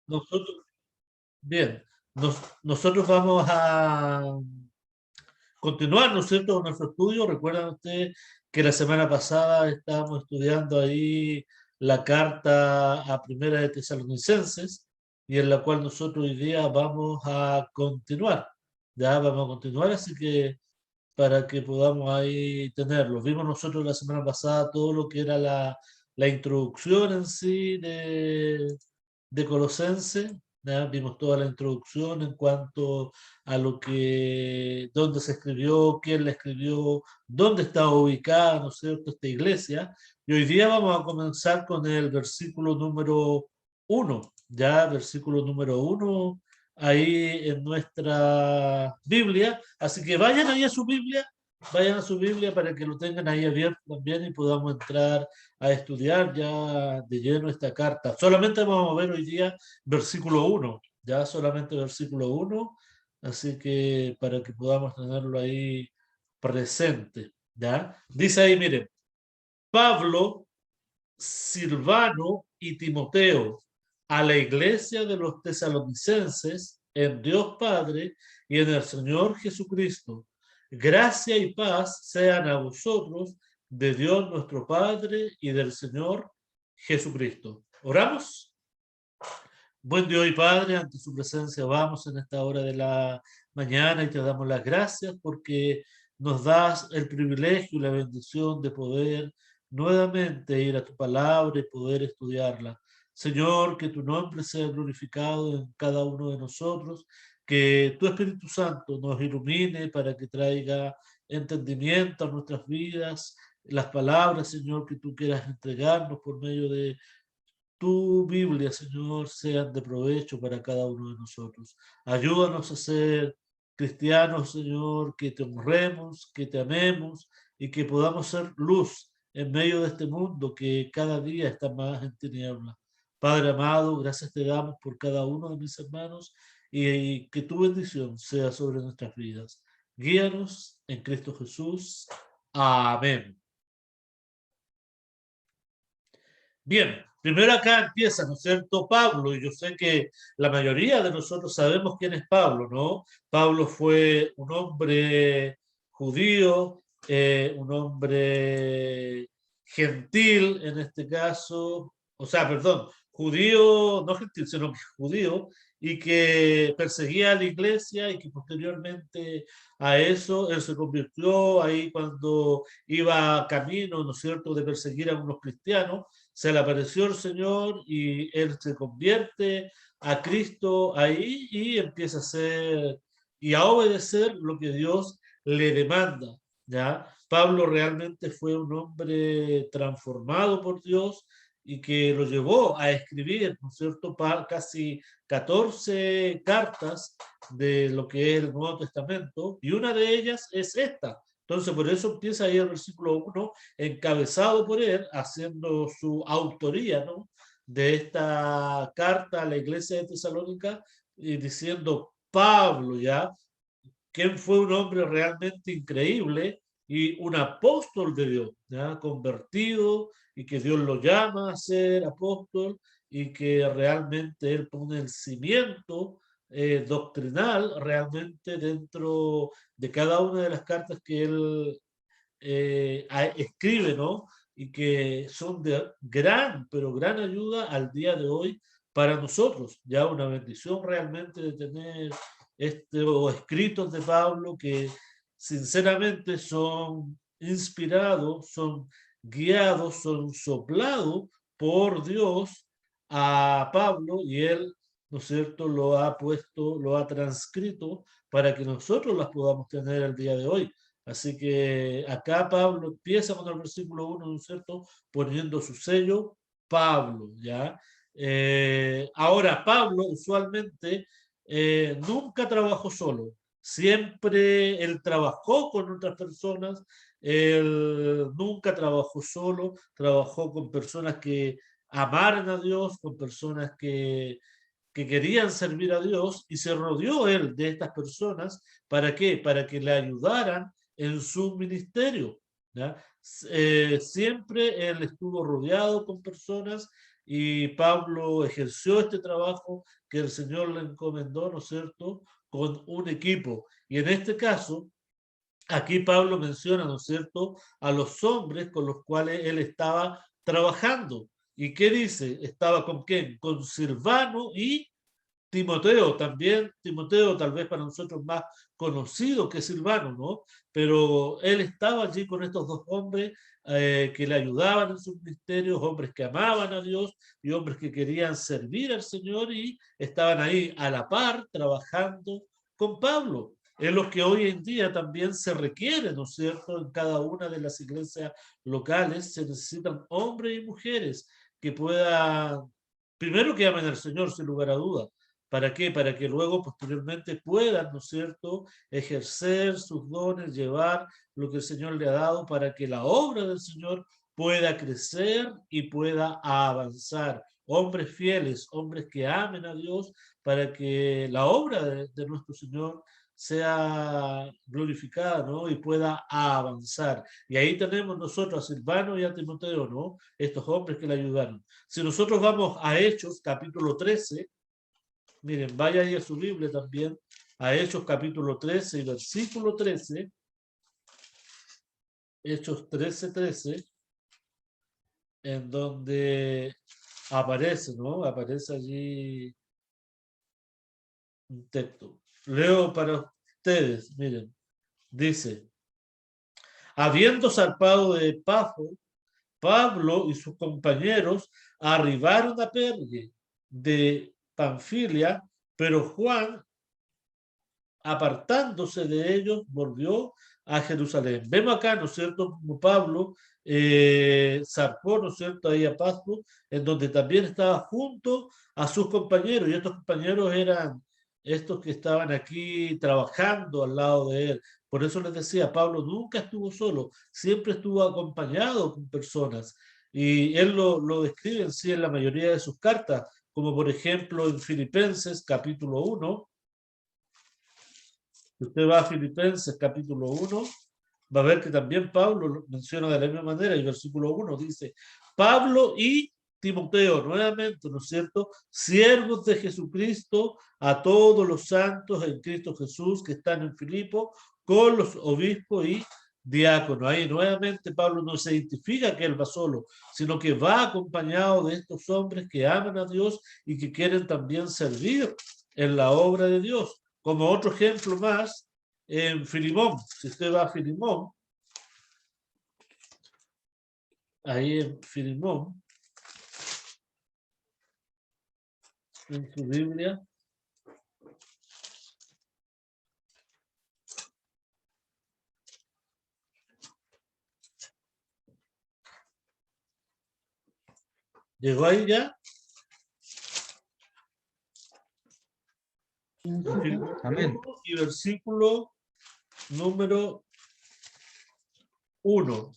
Nosotros, bien, nosotros vamos a continuar, ¿no es cierto?, con nuestro estudio. Recuerdan ustedes que la semana pasada estábamos estudiando ahí la carta a Primera de Tesalonicenses, y en la cual nosotros hoy día vamos a continuar. Ya vamos a continuar, así que para que podamos ahí tenerlo. Vimos nosotros la semana pasada todo lo que era la introducción en sí de Colosense, ¿ya? Vimos toda la introducción en cuanto a lo que, dónde se escribió, quién la escribió, dónde está ubicada, ¿no es cierto?, esta iglesia. Y hoy día vamos a comenzar con el versículo número uno, ya, versículo número uno ahí en nuestra Biblia. Así que vayan a su Biblia para que lo tengan ahí abierto también y podamos entrar a estudiar ya de lleno esta carta. Solamente vamos a ver hoy día versículo uno, ya solamente versículo uno, así que para que podamos tenerlo ahí presente, ¿ya? Dice ahí, miren, Pablo, Silvano y Timoteo, a la iglesia de los tesalonicenses, en Dios Padre y en el Señor Jesucristo. Gracia y paz sean a vosotros, de Dios nuestro Padre y del Señor Jesucristo. ¿Oramos? Buen Dios y Padre, ante su presencia vamos en esta hora de la mañana y te damos las gracias porque nos das el privilegio y la bendición de poder nuevamente ir a tu palabra y poder estudiarla. Señor, que tu nombre sea glorificado en cada uno de nosotros, que tu Espíritu Santo nos ilumine para que traiga entendimiento a nuestras vidas, las palabras, Señor, que tú quieras entregarnos por medio de tu Biblia, Señor, sean de provecho para cada uno de nosotros. Ayúdanos a ser cristianos, Señor, que te honremos, que te amemos y que podamos ser luz en medio de este mundo que cada día está más en tinieblas. Padre amado, gracias te damos por cada uno de mis hermanos y que tu bendición sea sobre nuestras vidas. Guíanos en Cristo Jesús. Amén. Bien, primero acá empieza, ¿no es cierto?, Pablo, y yo sé que la mayoría de nosotros sabemos quién es Pablo, ¿no? Pablo fue un hombre judío, un hombre gentil en este caso, o sea, perdón, judío, no gentil, sino que judío, y que perseguía a la iglesia y que posteriormente a eso él se convirtió ahí cuando iba camino, ¿no es cierto?, de perseguir a unos cristianos. Se le apareció el Señor y él se convierte a Cristo ahí y empieza a hacer y a obedecer lo que Dios le demanda, ¿ya? Pablo realmente fue un hombre transformado por Dios y que lo llevó a escribir, ¿no es cierto?, casi 14 cartas de lo que es el Nuevo Testamento, y una de ellas es esta. Entonces, por eso empieza ahí el versículo 1 encabezado por él, haciendo su autoría, ¿no?, de esta carta a la iglesia de Tesalónica, y diciendo Pablo, ¿ya?, quien fue un hombre realmente increíble y un apóstol de Dios, ¿ya?, convertido, y que Dios lo llama a ser apóstol, y que realmente él pone el cimiento doctrinal realmente dentro de cada una de las cartas que él escribe, ¿no? Y que son de gran, pero gran ayuda al día de hoy para nosotros. Ya una bendición realmente de tener estos escritos de Pablo que sinceramente son inspirados, son guiados, son soplados por Dios a Pablo, y él, ¿no es cierto?, lo ha puesto, lo ha transcrito para que nosotros las podamos tener el día de hoy. Así que acá Pablo empieza con el versículo 1, ¿no es cierto?, poniendo su sello, Pablo, ¿ya? Ahora, Pablo usualmente nunca trabajó solo, siempre él trabajó con otras personas, él nunca trabajó solo, trabajó con personas que amaran a Dios, con personas que querían servir a Dios, y se rodeó él de estas personas. ¿Para qué? Para que le ayudaran en su ministerio, ¿ya? Siempre él estuvo rodeado con personas y Pablo ejerció este trabajo que el Señor le encomendó, ¿no es cierto?, con un equipo. Y en este caso, aquí Pablo menciona, ¿no es cierto?, a los hombres con los cuales él estaba trabajando. ¿Y qué dice? ¿Estaba con quién? Con Silvano y Timoteo también. Timoteo tal vez para nosotros más conocido que Silvano, ¿no? Pero él estaba allí con estos dos hombres que le ayudaban en sus ministerios, hombres que amaban a Dios y hombres que querían servir al Señor y estaban ahí a la par trabajando con Pablo. Es lo que hoy en día también se requiere, ¿no es cierto? En cada una de las iglesias locales se necesitan hombres y mujeres que puedan, primero que amen al Señor sin lugar a dudas. ¿Para qué? Para que luego posteriormente puedan, ¿no es cierto?, ejercer sus dones, llevar lo que el Señor le ha dado para que la obra del Señor pueda crecer y pueda avanzar. Hombres fieles, hombres que amen a Dios para que la obra de nuestro Señor sea glorificada, ¿no? Y pueda avanzar. Y ahí tenemos nosotros a Silvano y a Timoteo, ¿no? Estos hombres que le ayudaron. Si nosotros vamos a Hechos, capítulo 13, miren, vaya ahí a su Biblia también, a Hechos capítulo 13 y versículo 13, Hechos 13, 13, en donde aparece, ¿no? Aparece allí un texto. Leo para ustedes, miren, dice, habiendo zarpado de Pafo, Pablo y sus compañeros arribaron a Pergue de Panfilia, pero Juan, apartándose de ellos, volvió a Jerusalén. Vemos acá, ¿no es cierto?, como Pablo zarpó, ¿no es cierto?, ahí a Pasco, en donde también estaba junto a sus compañeros, y estos compañeros eran estos que estaban aquí trabajando al lado de él. Por eso les decía, Pablo nunca estuvo solo, siempre estuvo acompañado con personas. Y él lo describe en sí en la mayoría de sus cartas, como por ejemplo en Filipenses capítulo 1. Si usted va a Filipenses capítulo 1, va a ver que también Pablo lo menciona de la misma manera. Y el versículo 1 dice, Pablo y Timoteo, nuevamente, ¿no es cierto?, siervos de Jesucristo, a todos los santos en Cristo Jesús que están en Filipo, con los obispos y diáconos. Ahí nuevamente Pablo no se identifica que él va solo, sino que va acompañado de estos hombres que aman a Dios y que quieren también servir en la obra de Dios. Como otro ejemplo más, en Filimón, si usted va a Filimón, ahí en Filimón, en su Biblia, llegó ahí ya. Amén. Y versículo número 1.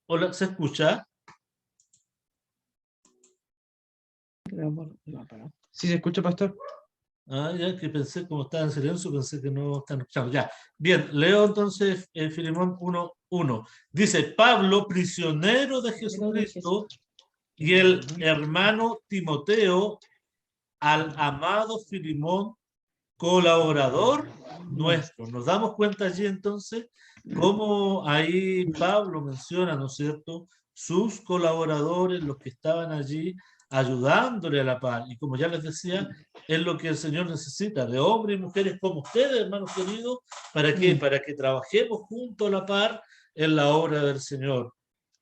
Hola, ¿se escucha? Sí, se escucha, pastor. Ah, ya que pensé, como estaba en silencio, pensé que no están escuchando. Ya, bien, leo entonces en Filemón 1:1. Dice, Pablo, prisionero de Jesucristo, y el hermano Timoteo, al amado Filemón, colaborador nuestro. Nos damos cuenta allí entonces cómo ahí Pablo menciona, ¿no es cierto?, sus colaboradores, los que estaban allí ayudándole a la paz. Y como ya les decía, es lo que el Señor necesita, de hombres y mujeres como ustedes, hermanos queridos. ¿Para qué? Para que trabajemos junto a la par en la obra del Señor.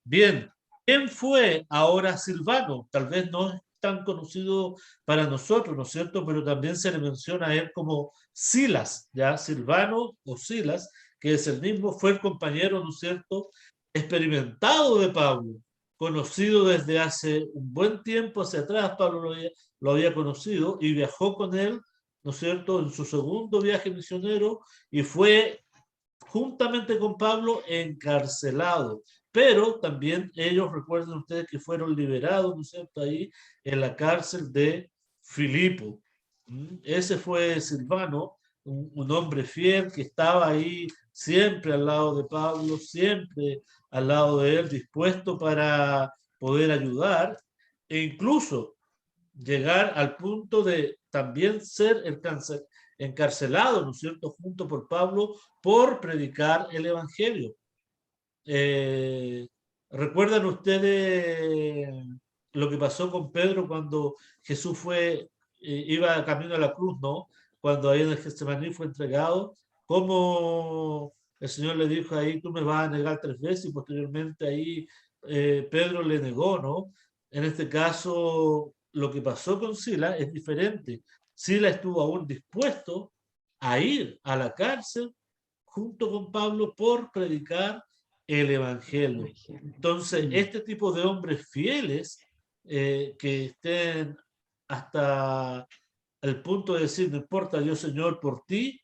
Bien, ¿quién fue ahora Silvano? Tal vez no tan conocido para nosotros, ¿no es cierto? Pero también se le menciona a él como Silas, ¿ya? Silvano o Silas, que es el mismo, fue el compañero, ¿no es cierto?, experimentado de Pablo, conocido desde hace un buen tiempo hacia atrás. Pablo lo había conocido y viajó con él, ¿no es cierto?, en su segundo viaje misionero, y fue juntamente con Pablo encarcelado. Pero también ellos, recuerden ustedes que fueron liberados, ¿no es cierto?, ahí en la cárcel de Filipo. Ese fue Silvano, un hombre fiel que estaba ahí siempre al lado de Pablo, siempre al lado de él, dispuesto para poder ayudar e incluso llegar al punto de también ser encarcelado, ¿no es cierto?, junto por Pablo por predicar el Evangelio. Eh, ¿Recuerdan ustedes lo que pasó con Pedro cuando Jesús iba camino a la cruz, ¿no? Cuando ahí en el Getsemaní fue entregado, cómo el Señor le dijo ahí, tú me vas a negar 3 veces, y posteriormente ahí Pedro le negó, ¿no? En este caso, lo que pasó con Sila es diferente. Sila estuvo aún dispuesto a ir a la cárcel junto con Pablo por predicar el Evangelio. Entonces, este tipo de hombres fieles que estén hasta el punto de decir, no importa, yo Señor, por ti,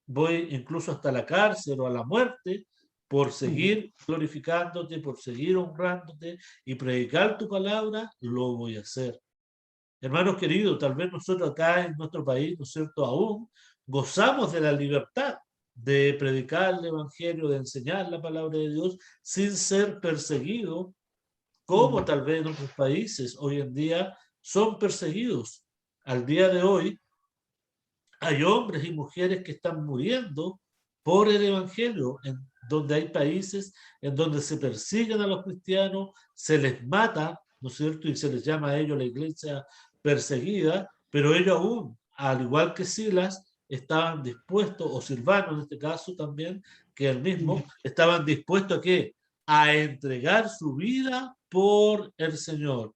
voy incluso hasta la cárcel o a la muerte, por seguir glorificándote, por seguir honrándote y predicar tu palabra, lo voy a hacer. Hermanos queridos, tal vez nosotros acá en nuestro país, ¿no es cierto?, aún gozamos de la libertad de predicar el Evangelio, de enseñar la palabra de Dios sin ser perseguidos, como tal vez en otros países hoy en día son perseguidos. Al día de hoy hay hombres y mujeres que están muriendo por el Evangelio, en donde hay países en donde se persiguen a los cristianos, se les mata, ¿no es cierto?, y se les llama a ellos la iglesia perseguida, pero ellos aún, al igual que Silas, estaban dispuestos, o Silvano en este caso también, que el mismo, estaban dispuestos a qué? A entregar su vida por el Señor.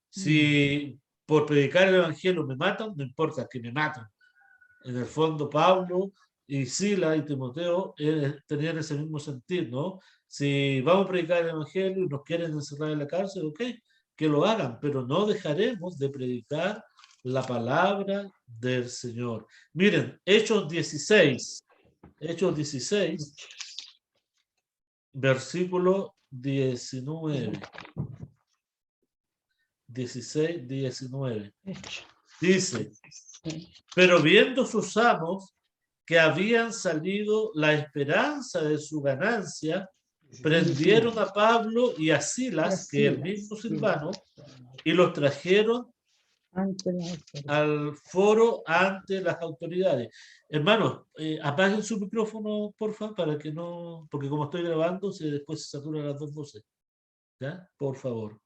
Si por predicar el Evangelio me matan, no importa que me maten. En el fondo, Pablo y Sila y Timoteo tenían ese mismo sentir, ¿no? Si vamos a predicar el Evangelio y nos quieren encerrar en la cárcel, ok, que lo hagan, pero no dejaremos de predicar la palabra del Señor. Miren, Hechos 16, versículo 19. 16, 19. Dice, pero viendo sus amos que habían salido la esperanza de su ganancia, prendieron a Pablo y a Silas, que es el mismo Silvano, y los trajeron al foro ante las autoridades. Hermanos, apaguen su micrófono, por favor, para que no, porque como estoy grabando, después se saturan las dos voces. ¿Ya? Por favor.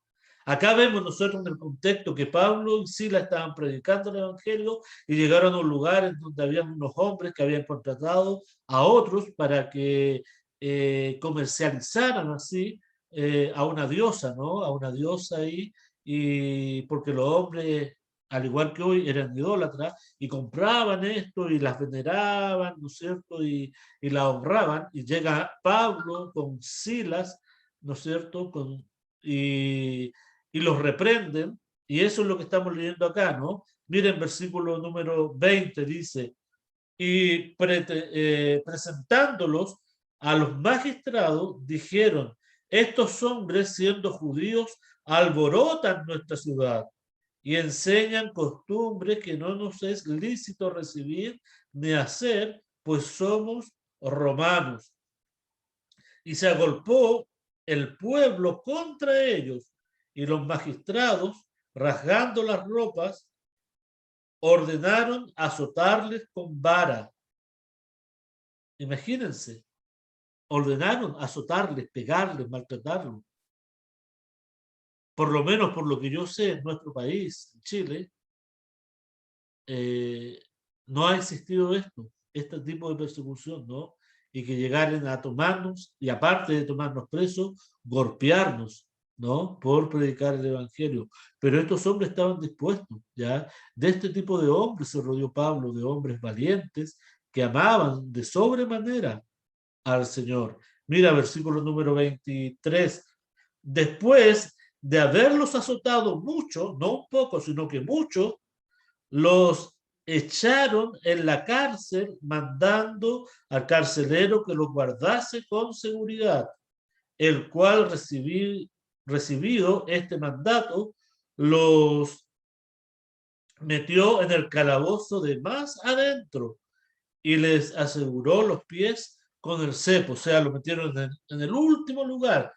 Acá vemos nosotros en el contexto que Pablo y Silas estaban predicando el Evangelio y llegaron a un lugar en donde había unos hombres que habían contratado a otros para que comercializaran así a una diosa, ¿no? A una diosa ahí, y porque los hombres, al igual que hoy, eran idólatras y compraban esto y las veneraban, ¿no es cierto? Y la honraban, y llega Pablo con Silas, ¿no es cierto? Y los reprenden, y eso es lo que estamos leyendo acá, ¿no? Miren, versículo número 20 dice, y presentándolos a los magistrados, dijeron, estos hombres, siendo judíos, alborotan nuestra ciudad y enseñan costumbres que no nos es lícito recibir ni hacer, pues somos romanos. Y se agolpó el pueblo contra ellos, y los magistrados, rasgando las ropas, ordenaron azotarles con vara. Imagínense, ordenaron azotarles, pegarles, maltratarlos. Por lo menos por lo que yo sé, en nuestro país, en Chile, no ha existido este tipo de persecución, ¿no? Y que llegaran a tomarnos, y aparte de tomarnos presos, golpearnos, ¿no? Por predicar el Evangelio. Pero estos hombres estaban dispuestos, ¿ya? De este tipo de hombres se rodeó Pablo, de hombres valientes que amaban de sobremanera al Señor. Mira, versículo número 23. Después de haberlos azotado mucho, no un poco, sino que mucho, los echaron en la cárcel, mandando al carcelero que los guardase con seguridad, el cual recibido este mandato, los metió en el calabozo de más adentro y les aseguró los pies con el cepo, o sea, lo metieron en el último lugar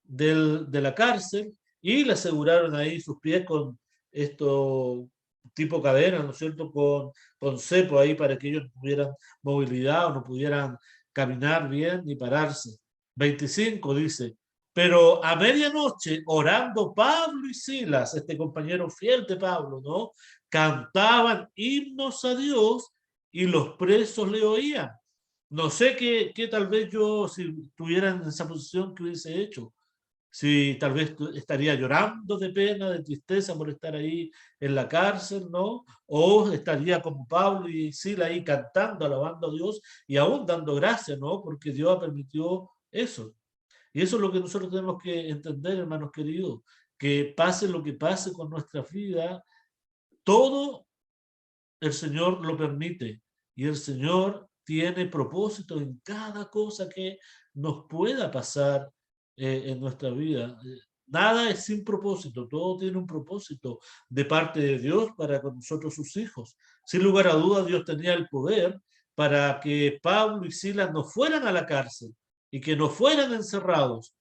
de la cárcel y le aseguraron ahí sus pies con esto tipo cadena, ¿no es cierto? Con cepo ahí para que ellos no tuvieran movilidad o no pudieran caminar bien ni pararse. 25 dice, pero a medianoche, orando Pablo y Silas, este compañero fiel de Pablo, ¿no? Cantaban himnos a Dios y los presos le oían. No sé qué tal vez yo, si estuviera en esa posición, que hubiese hecho. Si tal vez estaría llorando de pena, de tristeza por estar ahí en la cárcel, ¿no? O estaría como Pablo y Sila ahí cantando, alabando a Dios y aún dando gracias, ¿no? Porque Dios ha permitido eso. Y eso es lo que nosotros tenemos que entender, hermanos queridos, que pase lo que pase con nuestra vida, todo el Señor lo permite y el Señor tiene propósito en cada cosa que nos pueda pasar en nuestra vida. Nada es sin propósito, todo tiene un propósito de parte de Dios para con nosotros sus hijos. Sin lugar a dudas, Dios tenía el poder para que Pablo y Silas no fueran a la cárcel y que no fueran encerrados,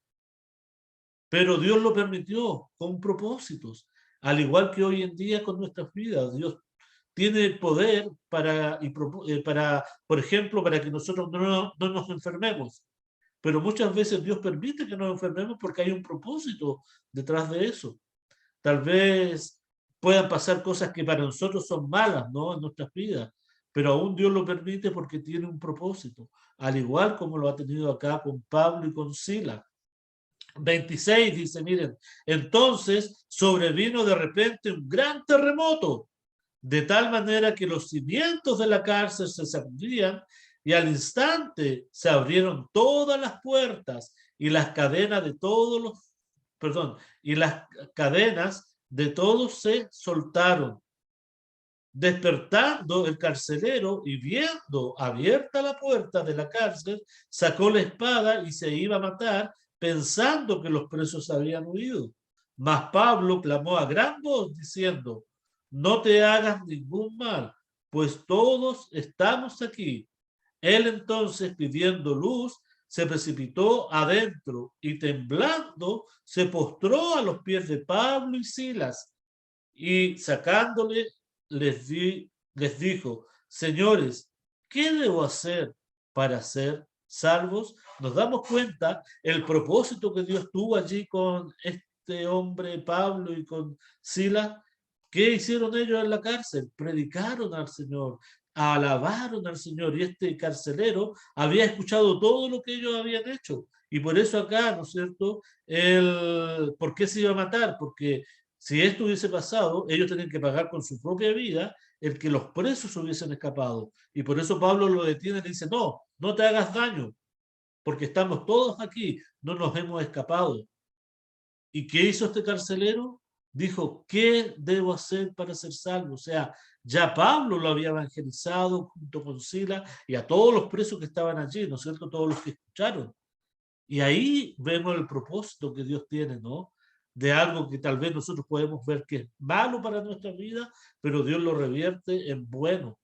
pero Dios lo permitió con propósitos, al igual que hoy en día con nuestras vidas. Dios tiene el poder para, por ejemplo, para que nosotros no nos enfermemos. Pero muchas veces Dios permite que nos enfermemos porque hay un propósito detrás de eso. Tal vez puedan pasar cosas que para nosotros son malas, ¿no? En nuestras vidas, pero aún Dios lo permite porque tiene un propósito, al igual como lo ha tenido acá con Pablo y con Sila. 26 dice, miren, entonces sobrevino de repente un gran terremoto, de tal manera que los cimientos de la cárcel se sacudían y al instante se abrieron todas las puertas y las cadenas de todos los, perdón, y las cadenas de todos se soltaron. Despertando el carcelero y viendo abierta la puerta de la cárcel, sacó la espada y se iba a matar, pensando que los presos habían huido. Mas Pablo clamó a gran voz diciendo, no te hagas ningún mal, pues todos estamos aquí. Él entonces, pidiendo luz, se precipitó adentro y temblando se postró a los pies de Pablo y Silas y sacándole les dijo, señores, ¿qué debo hacer para ser salvos? Nos damos cuenta el propósito que Dios tuvo allí con este hombre Pablo y con Silas. ¿Qué hicieron ellos en la cárcel? Predicaron al Señor, alabaron al Señor y este carcelero había escuchado todo lo que ellos habían hecho. Y por eso acá, ¿no es cierto? ¿Por qué se iba a matar? Porque si esto hubiese pasado, ellos tenían que pagar con su propia vida el que los presos hubiesen escapado. Y por eso Pablo lo detiene y le dice, no, no te hagas daño, porque estamos todos aquí, no nos hemos escapado. ¿Y qué hizo este carcelero? Dijo, ¿qué debo hacer para ser salvo? O sea, ya Pablo lo había evangelizado junto con Sila y a todos los presos que estaban allí, ¿no es cierto? Todos los que escucharon. Y ahí vemos el propósito que Dios tiene, ¿no? De algo que tal vez nosotros podemos ver que es malo para nuestra vida, pero Dios lo revierte en bueno.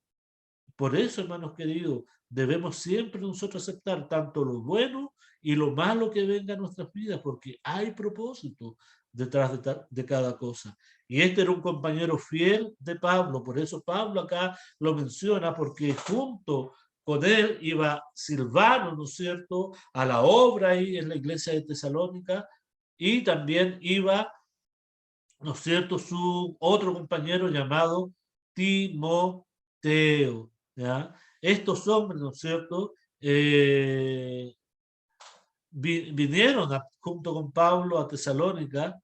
Por eso, hermanos queridos, debemos siempre nosotros aceptar tanto lo bueno y lo malo que venga a nuestras vidas, porque hay propósito detrás de cada cosa. Y este era un compañero fiel de Pablo, por eso Pablo acá lo menciona, porque junto con él iba Silvano, ¿no es cierto?, a la obra ahí en la iglesia de Tesalónica, y también iba, ¿no es cierto?, su otro compañero llamado Timoteo, ¿ya? Estos hombres, ¿no es cierto?, vinieron junto con Pablo a Tesalónica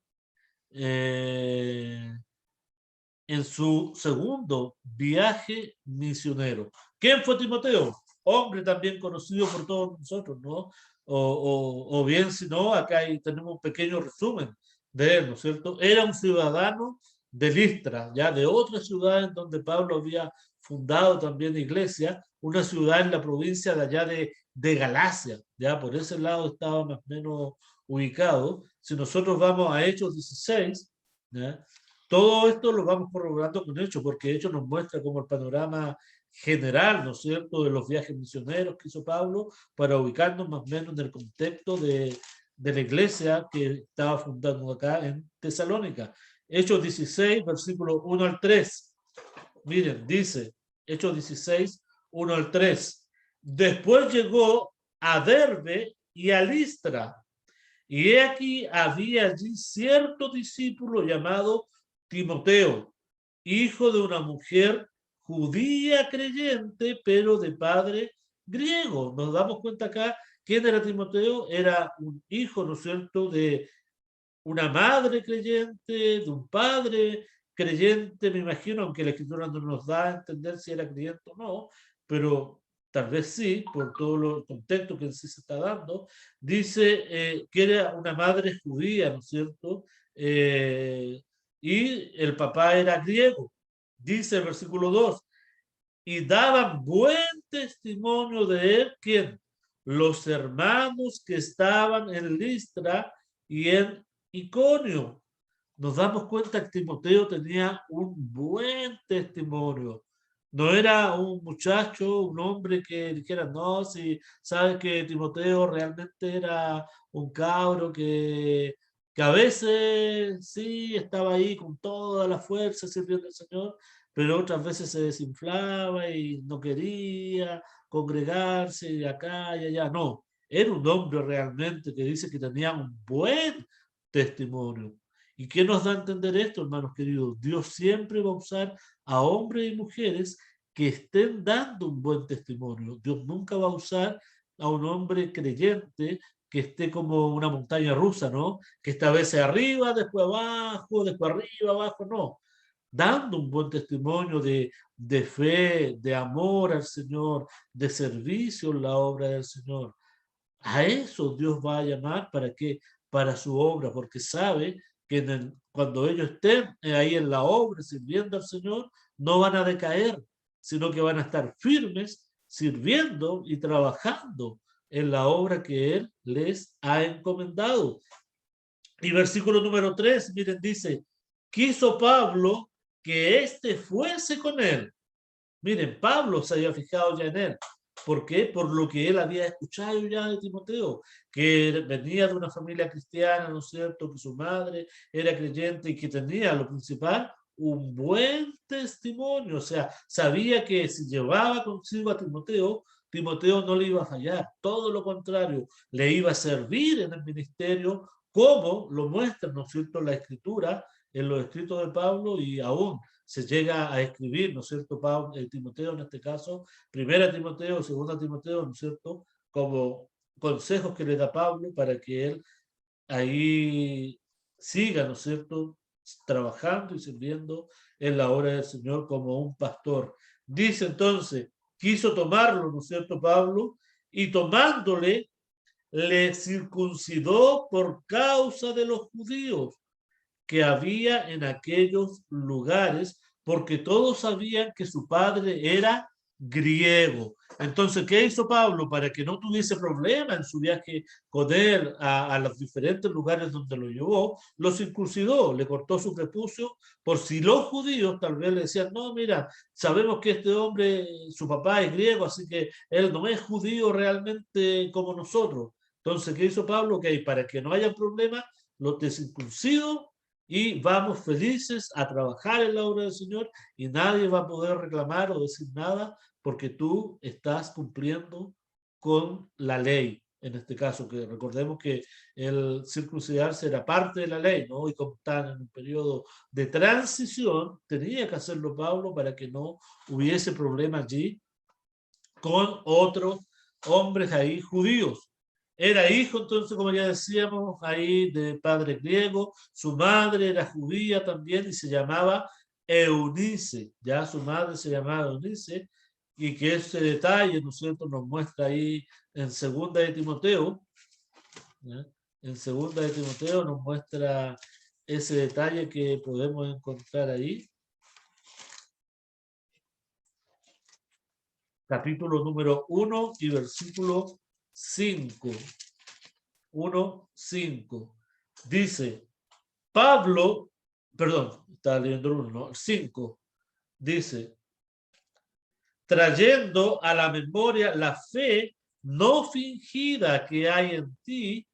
en su segundo viaje misionero. ¿Quién fue Timoteo? Hombre también conocido por todos nosotros, ¿no? O bien, si no, acá tenemos un pequeño resumen de él, ¿no es cierto? Era un ciudadano de Listra, ya de otra ciudad en donde Pablo había fundado también iglesia, una ciudad en la provincia de allá de Galacia, ya por ese lado estaba más o menos ubicado. Si nosotros vamos a Hechos 16, ¿ya? Todo esto lo vamos corroborando con Hechos, porque Hechos nos muestra como el panorama general, ¿no es cierto?, de los viajes misioneros que hizo Pablo para ubicarnos más o menos en el contexto de la iglesia que estaba fundando acá en Tesalónica. Hechos 16, versículos 1 al 3. Miren, dice, Hechos 16, 1 al 3. Después llegó a Derbe y a Listra, y he aquí había allí cierto discípulo llamado Timoteo, hijo de una mujer judía creyente, pero de padre griego. Nos damos cuenta acá quién era Timoteo. Era un hijo, ¿no es cierto?, de una madre creyente, de un padre creyente, me imagino, aunque la escritura no nos da a entender si era creyente o no, pero tal vez sí, por todo el contexto que sí se está dando. Dice que era una madre judía, ¿no es cierto? Y el papá era griego. Dice el versículo 2, y daban buen testimonio de él, ¿quién? Los hermanos que estaban en Listra y en Iconio. Nos damos cuenta que Timoteo tenía un buen testimonio. No era un muchacho, un hombre que dijera, no, si sabes que Timoteo realmente era un cabro que a veces sí estaba ahí con toda la fuerza sirviendo al Señor, pero otras veces se desinflaba y no quería congregarse acá y allá. No, era un hombre realmente que dice que tenía un buen testimonio. ¿Y qué nos da a entender esto, hermanos queridos? Dios siempre va a usar a hombres y mujeres que estén dando un buen testimonio. Dios nunca va a usar a un hombre creyente que esté como una montaña rusa, ¿no? Que está a veces arriba, después arriba, abajo, no. Dando un buen testimonio de fe, de amor al Señor, de servicio en la obra del Señor. A eso Dios va a llamar para qué, para su obra, porque sabe que cuando ellos estén ahí en la obra sirviendo al Señor, no van a decaer, sino que van a estar firmes sirviendo y trabajando en la obra que Él les ha encomendado. Y versículo número 3, miren, dice, quiso Pablo que éste fuese con él. Miren, Pablo se había fijado ya en él. ¿Por qué? Por lo que él había escuchado ya de Timoteo, que venía de una familia cristiana, ¿no es cierto? Que su madre era creyente y que tenía lo principal, un buen testimonio. O sea, sabía que si llevaba consigo a Timoteo, Timoteo no le iba a fallar. Todo lo contrario, le iba a servir en el ministerio, como lo muestra, ¿no es cierto?, la escritura en los escritos de Pablo y aún se llega a escribir, ¿no es cierto?, Pablo, Timoteo en este caso, primera Timoteo, segunda Timoteo, ¿no es cierto?, como consejos que le da Pablo para que él ahí siga, ¿no es cierto?, trabajando y sirviendo en la obra del Señor como un pastor. Dice entonces, quiso tomarlo, ¿no es cierto?, Pablo, y tomándole, le circuncidó por causa de los judíos que había en aquellos lugares, porque todos sabían que su padre era griego. Entonces, ¿qué hizo Pablo? Para que no tuviese problema en su viaje con él a los diferentes lugares donde lo llevó, lo circuncidó, le cortó su prepucio, por si los judíos tal vez le decían, no, mira, sabemos que este hombre, su papá es griego, así que él no es judío realmente como nosotros. Entonces, ¿qué hizo Pablo? Que para que no haya problema, lo te circuncido y vamos felices a trabajar en la obra del Señor y nadie va a poder reclamar o decir nada porque tú estás cumpliendo con la ley. En este caso, que recordemos que el circuncidarse era parte de la ley, ¿no? Y como están en un periodo de transición, tenía que hacerlo Pablo para que no hubiese problema allí con otros hombres ahí judíos. Era hijo, entonces, como ya decíamos, ahí de padre griego. Su madre era judía también y se llamaba Eunice. Ya su madre se llamaba Eunice, y que ese detalle, ¿no es cierto?, nos muestra ahí en Segunda de Timoteo. ¿Ya? En Segunda de Timoteo nos muestra ese detalle que podemos encontrar ahí. Capítulo número 1 y versículo 5. 1, 5. Dice, Pablo, perdón, estaba leyendo el 1, ¿no? El 5. Dice, trayendo a la memoria la fe no fingida que hay en ti,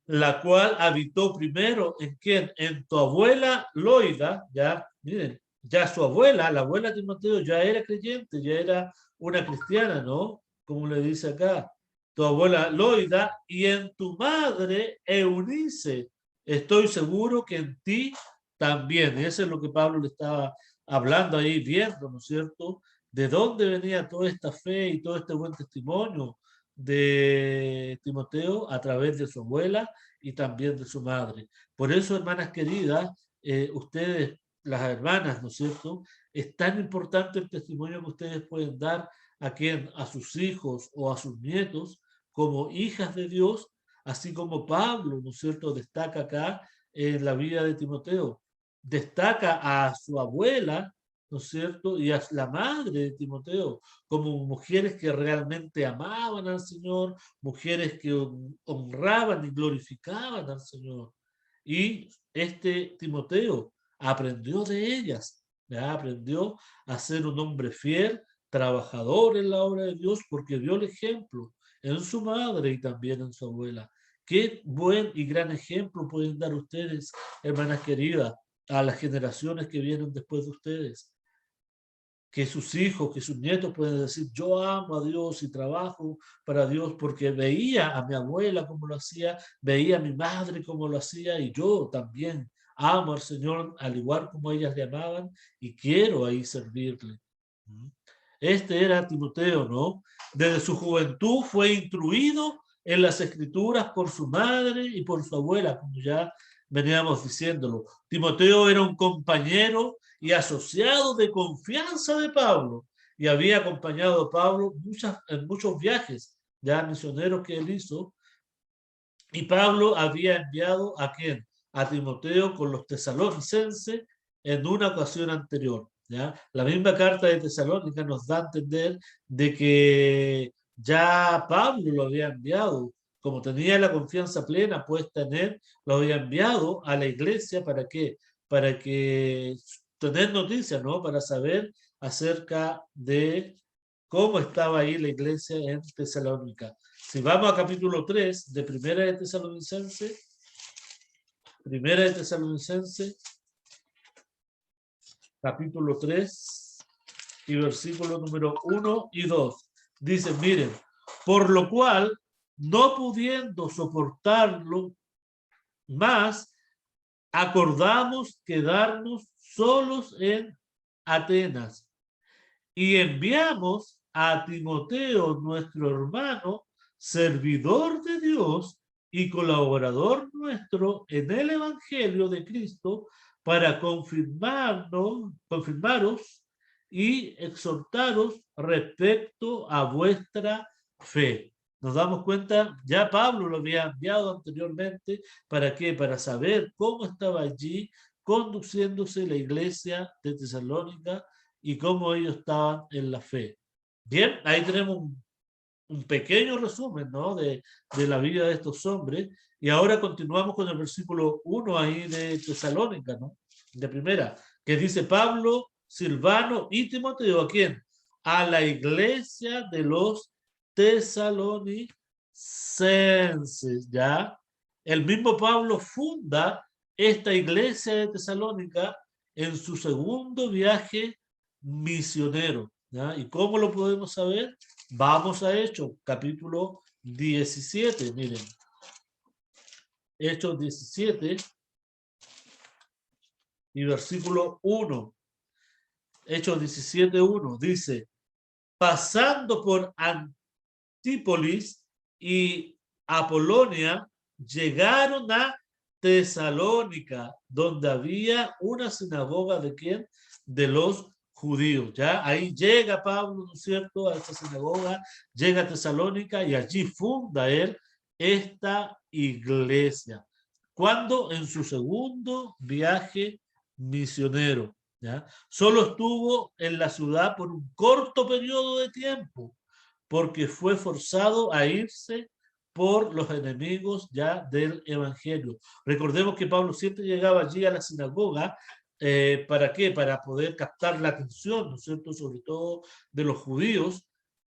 la cual habitó primero en quién, en tu abuela Loida. Ya, miren, ya su abuela, la abuela de Timoteo, ya era creyente, ya era una cristiana, ¿no? Como le dice acá, tu abuela Loida y en tu madre Eunice. Estoy seguro que en ti también. Eso es lo que Pablo le estaba hablando ahí, viendo, ¿no es cierto? ¿De dónde venía toda esta fe y todo este buen testimonio de Timoteo? A través de su abuela y también de su madre. Por eso, hermanas queridas, ustedes, las hermanas, ¿no es cierto?, es tan importante el testimonio que ustedes pueden dar a quien, a sus hijos o a sus nietos, como hijas de Dios, así como Pablo, ¿no es cierto?, destaca acá en la vida de Timoteo. Destaca a su abuela, ¿no es cierto?, y a la madre de Timoteo, como mujeres que realmente amaban al Señor, mujeres que honraban y glorificaban al Señor. Y este Timoteo aprendió de ellas, ¿ya? Aprendió a ser un hombre fiel, trabajador en la obra de Dios, porque vio el ejemplo en su madre y también en su abuela. Qué buen y gran ejemplo pueden dar ustedes, hermanas queridas, a las generaciones que vienen después de ustedes, que sus hijos, que sus nietos pueden decir, yo amo a Dios y trabajo para Dios porque veía a mi abuela como lo hacía, veía a mi madre como lo hacía, y yo también amo al Señor al igual como ellas le amaban y quiero ahí servirle. Este era Timoteo, ¿no? Desde su juventud fue instruido en las escrituras por su madre y por su abuela, como ya veníamos diciéndolo. Timoteo era un compañero y asociado de confianza de Pablo, y había acompañado a Pablo en muchos viajes ya misioneros que él hizo, y Pablo había enviado ¿a quién? A Timoteo con los tesalonicenses en una ocasión anterior. ¿Ya? La misma carta de Tesalónica nos da a entender de que ya Pablo lo había enviado, como tenía la confianza plena puesta en él, lo había enviado a la iglesia. ¿Para qué? Para que tener noticias, ¿no? Para saber acerca de cómo estaba ahí la iglesia en Tesalónica. Si vamos a capítulo 3 de Primera de Tesalonicense, capítulo 3 y versículo número 1 y 2. Dice, miren, por lo cual, no pudiendo soportarlo más, acordamos quedarnos solos en Atenas y enviamos a Timoteo, nuestro hermano, servidor de Dios y colaborador nuestro en el Evangelio de Cristo, para confirmaros y exhortaros respecto a vuestra fe. Nos damos cuenta, ya Pablo lo había enviado anteriormente. ¿Para qué? Para saber cómo estaba allí conduciéndose la iglesia de Tesalónica y cómo ellos estaban en la fe. Bien, ahí tenemos un pequeño resumen, ¿no?, de la vida de estos hombres. Y ahora continuamos con el versículo 1 ahí de Tesalónica, ¿no? De primera, que dice Pablo, Silvano y Timoteo, ¿a quién? A la iglesia de los tesalonicenses, ¿ya? El mismo Pablo funda esta iglesia de Tesalónica en su segundo viaje misionero, ¿ya? ¿Y cómo lo podemos saber? Vamos a Hechos, capítulo 17, miren. Hechos 17 y versículo 1. Hechos 17, 1 dice, pasando por Antípolis, y Apolonia llegaron a Tesalónica, donde había una sinagoga de ¿quién? De los judíos. Ya ahí llega Pablo, ¿no es cierto?, a esta sinagoga, llega a Tesalónica y allí funda él esta iglesia. Cuando en su segundo viaje misionero, ¿ya? Solo estuvo en la ciudad por un corto periodo de tiempo, porque fue forzado a irse por los enemigos ya del evangelio. Recordemos que Pablo siempre llegaba allí a la sinagoga. ¿Para qué? Para poder captar la atención, ¿no es cierto?, sobre todo de los judíos,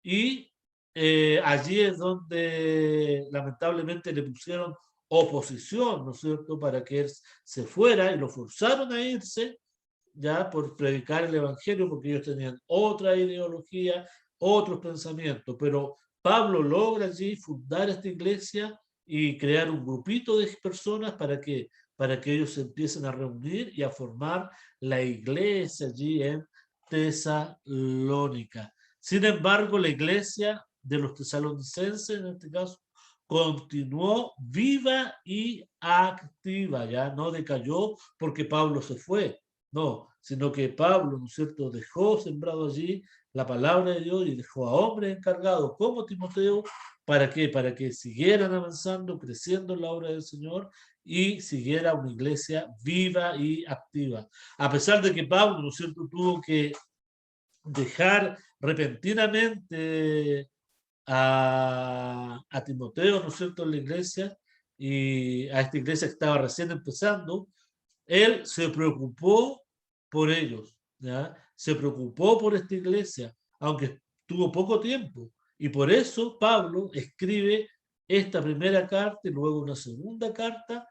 y allí es donde lamentablemente le pusieron oposición, ¿no es cierto?, para que él se fuera, y lo forzaron a irse ya por predicar el evangelio, porque ellos tenían otra ideología, otros pensamientos, pero Pablo logra allí fundar esta iglesia y crear un grupito de personas para que ellos se empiecen a reunir y a formar la iglesia allí en Tesalónica. Sin embargo, la iglesia de los tesalonicenses, en este caso, continuó viva y activa, ya no decayó porque Pablo se fue, no, sino que Pablo, ¿no es cierto?, dejó sembrado allí la palabra de Dios y dejó a hombres encargados como Timoteo. ¿Para qué? Para que siguieran avanzando, creciendo en la obra del Señor y siguiera una iglesia viva y activa. A pesar de que Pablo, ¿no es cierto?, tuvo que dejar repentinamente a Timoteo, ¿no es cierto?, en la iglesia, y a esta iglesia que estaba recién empezando, él se preocupó por ellos, ¿ya? Se preocupó por esta iglesia, aunque tuvo poco tiempo. Y por eso Pablo escribe esta primera carta y luego una segunda carta,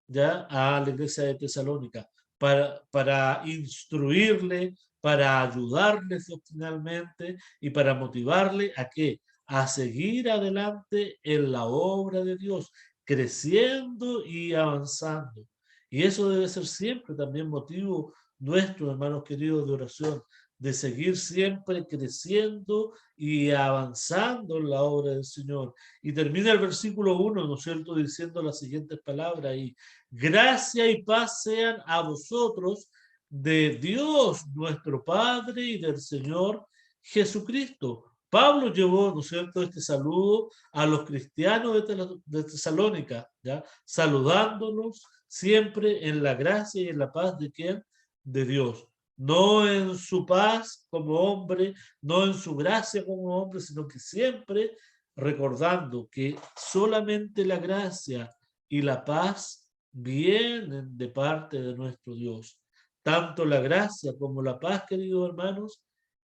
ya, a la iglesia de Tesalónica, para instruirle, para ayudarle finalmente y para motivarle a qué, a seguir adelante en la obra de Dios, creciendo y avanzando. Y eso debe ser siempre también motivo nuestro, hermanos queridos, de oración, de seguir siempre creciendo y avanzando en la obra del Señor. Y termina el versículo 1, ¿no es cierto?, diciendo las siguientes palabras: y gracia y paz sean a vosotros de Dios nuestro Padre y del Señor Jesucristo. Pablo llevó, ¿no es cierto?, este saludo a los cristianos de Tesalónica, ¿ya?, saludándolos siempre en la gracia y en la paz de ¿quién? De Dios. No en su paz como hombre, no en su gracia como hombre, sino que siempre recordando que solamente la gracia y la paz vienen de parte de nuestro Dios. Tanto la gracia como la paz, queridos hermanos,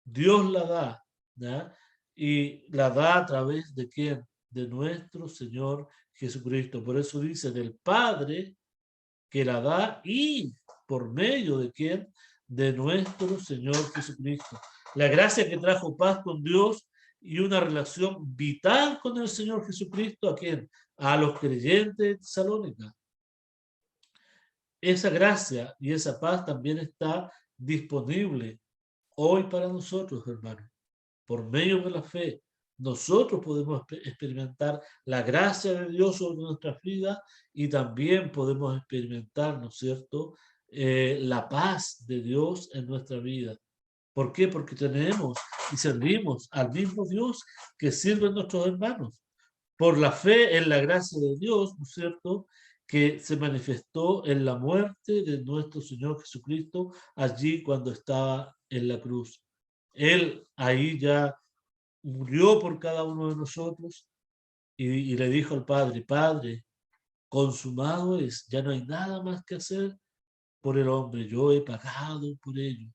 Dios la da, ¿ya? Y la da a través de ¿quién? De nuestro Señor Jesucristo. Por eso dice del Padre que la da y por medio de ¿quién? De nuestro Señor Jesucristo. La gracia que trajo paz con Dios y una relación vital con el Señor Jesucristo, ¿a quién? A los creyentes de Tesalónica. Esa gracia y esa paz también está disponible hoy para nosotros, hermanos. Por medio de la fe, nosotros podemos experimentar la gracia de Dios sobre nuestras vidas y también podemos experimentar, ¿no es cierto?, la paz de Dios en nuestra vida. ¿Por qué? Porque tenemos y servimos al mismo Dios que sirven nuestros hermanos. Por la fe en la gracia de Dios, ¿no es cierto?, que se manifestó en la muerte de nuestro Señor Jesucristo allí cuando estaba en la cruz. Él ahí ya murió por cada uno de nosotros y le dijo al Padre: Padre, consumado es, ya no hay nada más que hacer por el hombre, yo he pagado por ello.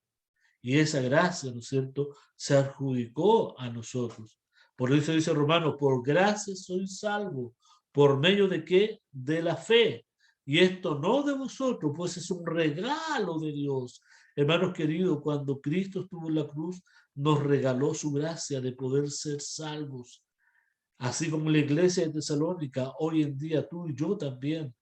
Y esa gracia, ¿no es cierto?, se adjudicó a nosotros. Por eso dice Romano: por gracia soy salvo. ¿Por medio de qué? De la fe. Y esto no de vosotros, pues es un regalo de Dios. Hermanos queridos, cuando Cristo estuvo en la cruz, nos regaló su gracia de poder ser salvos. Así como la iglesia de Tesalónica, hoy en día tú y yo también,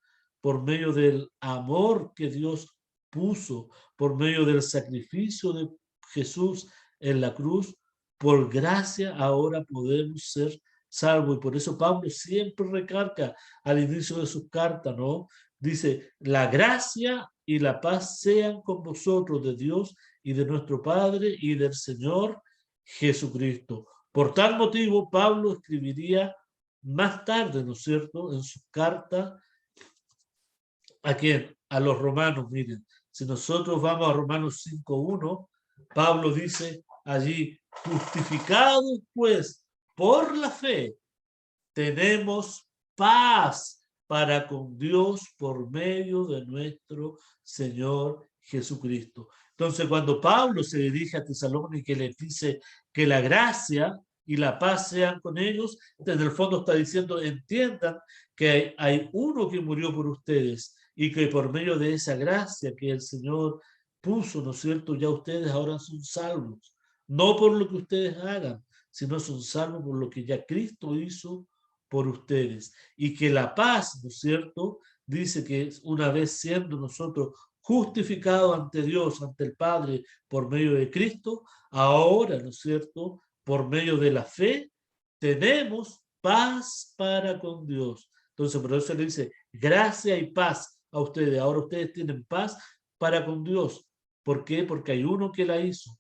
por medio del amor que Dios puso, por medio del sacrificio de Jesús en la cruz, por gracia ahora podemos ser salvo. Y por eso Pablo siempre recarga al inicio de sus cartas, ¿no? Dice, la gracia y la paz sean con vosotros de Dios y de nuestro Padre y del Señor Jesucristo. Por tal motivo, Pablo escribiría más tarde, ¿no es cierto?, en sus cartas, ¿a quién? A los romanos. Miren, si nosotros vamos a Romanos 5:1, Pablo dice allí, justificados pues por la fe, tenemos paz para con Dios por medio de nuestro Señor Jesucristo. Entonces, cuando Pablo se dirige a Tesalónica y le dice que la gracia y la paz sean con ellos, desde el fondo está diciendo, entiendan que hay uno que murió por ustedes y que por medio de esa gracia que el Señor puso, ¿no es cierto?, ya ustedes ahora son salvos. No por lo que ustedes hagan, sino son salvos por lo que ya Cristo hizo por ustedes. Y que la paz, ¿no es cierto?, dice que una vez siendo nosotros justificados ante Dios, ante el Padre, por medio de Cristo, ahora, ¿no es cierto?, por medio de la fe, tenemos paz para con Dios. Entonces, por eso le dice, gracia y paz a ustedes. Ahora ustedes tienen paz para con Dios. ¿Por qué? Porque hay uno que la hizo.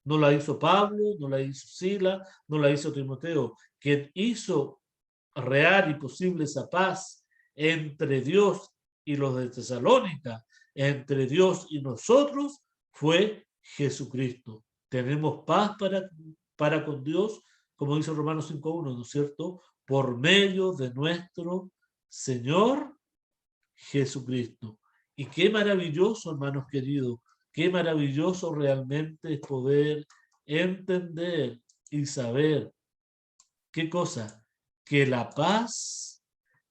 No la hizo Pablo, no la hizo Sila, no la hizo Timoteo. Quien hizo real y posible esa paz entre Dios y los de Tesalónica, entre Dios y nosotros, fue Jesucristo. Tenemos paz para con Dios, como dice Romanos 5:1, ¿no es cierto?, por medio de nuestro Señor Jesucristo. Y qué maravilloso, hermanos queridos, qué maravilloso realmente es poder entender y saber qué cosa, que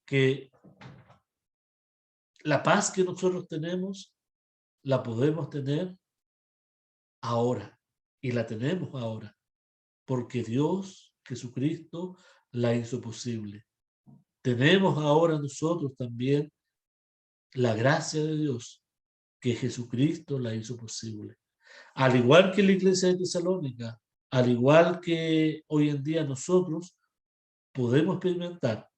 que la paz que nosotros tenemos, la podemos tener ahora y la tenemos ahora, porque Dios, Jesucristo, la hizo posible. Tenemos ahora nosotros también la gracia de Dios, que Jesucristo la hizo posible. Al igual que la iglesia de Tesalónica, al igual que hoy en día nosotros podemos experimentar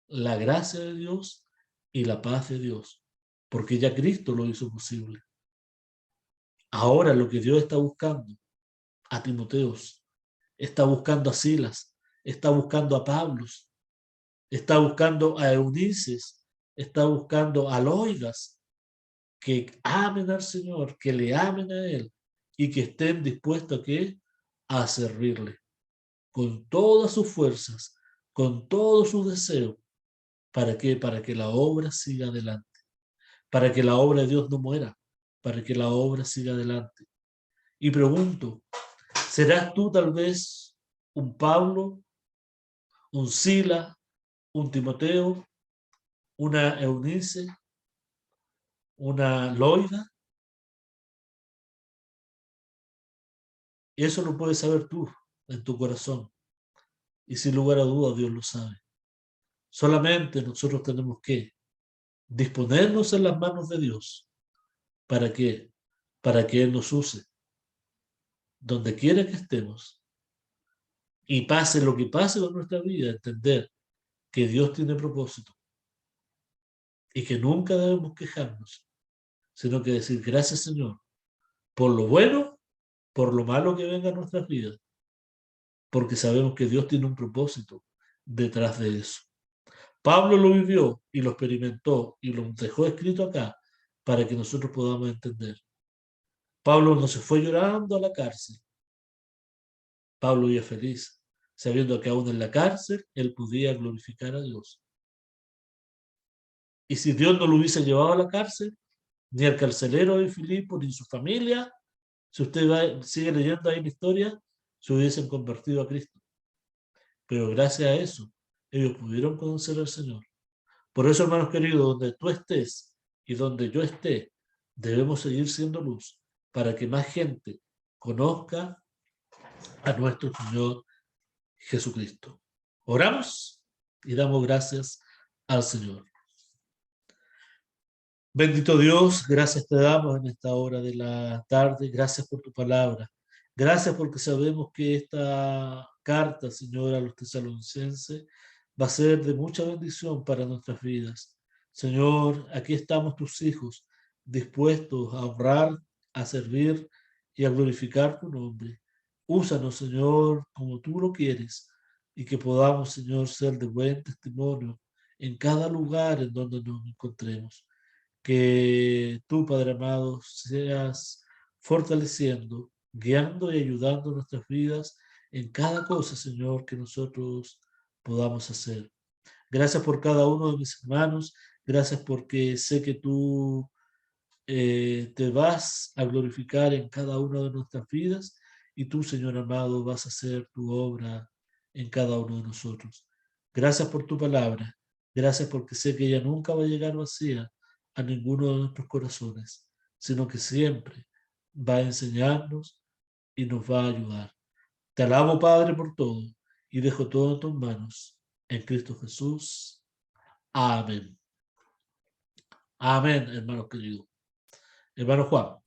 la gracia de Dios y la paz de Dios, porque ya Cristo lo hizo posible. Ahora lo que Dios está buscando a Timoteos, está buscando a Silas, está buscando a Pablos, está buscando a Eunices, está buscando a Loidas, que amen al Señor, que le amen a Él y que estén dispuestos a servirle con todas sus fuerzas, con todos sus deseos. ¿Para qué? Para que la obra siga adelante, para que la obra de Dios no muera, para que la obra siga adelante. Y pregunto, ¿serás tú tal vez un Pablo, un Sila, un Timoteo, una Eunice, una Loida? Eso lo puedes saber tú en tu corazón. Y sin lugar a dudas Dios lo sabe. Solamente nosotros tenemos que disponernos en las manos de Dios. ¿Para qué? Para que Él nos use donde quiera que estemos. Y pase lo que pase con nuestra vida, entender que Dios tiene propósito y que nunca debemos quejarnos, sino que decir gracias, Señor, por lo bueno, por lo malo que venga a nuestras vidas, porque sabemos que Dios tiene un propósito detrás de eso. Pablo lo vivió y lo experimentó y lo dejó escrito acá para que nosotros podamos entender. Pablo no se fue llorando a la cárcel. Pablo iba feliz, sabiendo que aún en la cárcel él podía glorificar a Dios. Y si Dios no lo hubiese llevado a la cárcel, ni al carcelero de Filipo, ni su familia, si usted sigue leyendo ahí la historia, se hubiesen convertido a Cristo. Pero gracias a eso, ellos pudieron conocer al Señor. Por eso, hermanos queridos, donde tú estés y donde yo esté, debemos seguir siendo luz para que más gente conozca a nuestro Señor Jesucristo. Oramos y damos gracias al Señor. Bendito Dios, gracias te damos en esta hora de la tarde. Gracias por tu palabra. Gracias porque sabemos que esta carta, Señor, a los tesalonicenses va a ser de mucha bendición para nuestras vidas. Señor, aquí estamos tus hijos, dispuestos a honrar, a servir y a glorificar tu nombre. Úsanos, Señor, como tú lo quieres, y que podamos, Señor, ser de buen testimonio en cada lugar en donde nos encontremos. Que tú, Padre amado, seas fortaleciendo, guiando y ayudando nuestras vidas en cada cosa, Señor, que nosotros podamos hacer. Gracias por cada uno de mis hermanos. Gracias porque sé que tú te vas a glorificar en cada una de nuestras vidas y tú, Señor amado, vas a hacer tu obra en cada uno de nosotros. Gracias por tu palabra. Gracias porque sé que ella nunca va a llegar vacía a ninguno de nuestros corazones, sino que siempre va a enseñarnos y nos va a ayudar. Te alabo, Padre, por todo y dejo todo en tus manos. En Cristo Jesús. Amén. Amén, hermano querido. Hermano Juan.